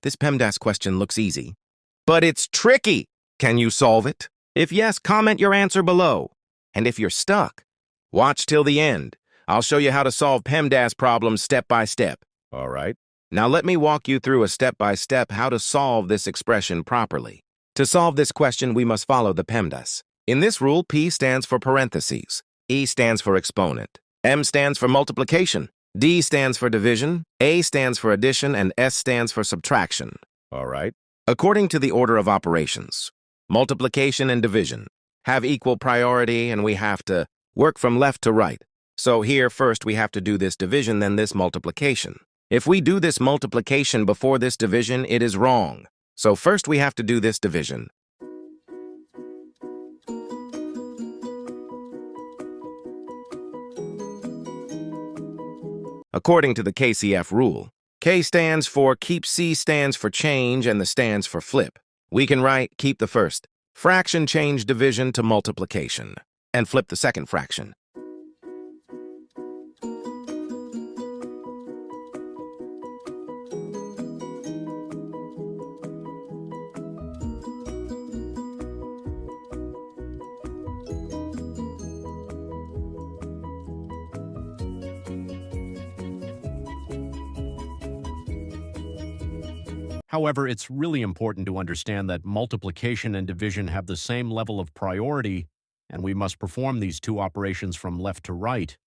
This PEMDAS question looks easy, but it's tricky. Can you solve it? If yes, comment your answer below. And if you're stuck, watch till the end. I'll show you how to solve PEMDAS problems step by step. All right. Now let me walk you through a step-by-step how to solve this expression properly. To solve this question, we must follow the PEMDAS. In this rule, P stands for parentheses, E stands for exponent, M stands for multiplication, D stands for division, A stands for addition, and S stands for subtraction. All right. According to the order of operations, multiplication and division have equal priority, and we have to work from left to right. So here, first, we have to do this division, then this multiplication. If we do this multiplication before this division, it is wrong. So first we have to do this division. According to the KCF rule, K stands for keep, C stands for change, and the stands for flip. We can write keep the first fraction, change division to multiplication, and flip the second fraction. However, it's really important to understand that multiplication and division have the same level of priority, and we must perform these two operations from left to right.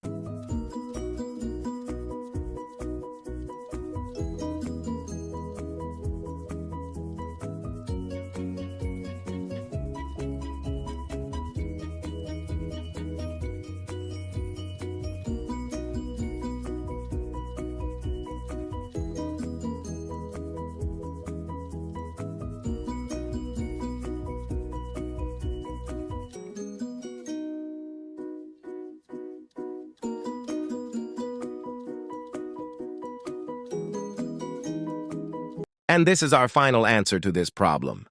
And this is our final answer to this problem.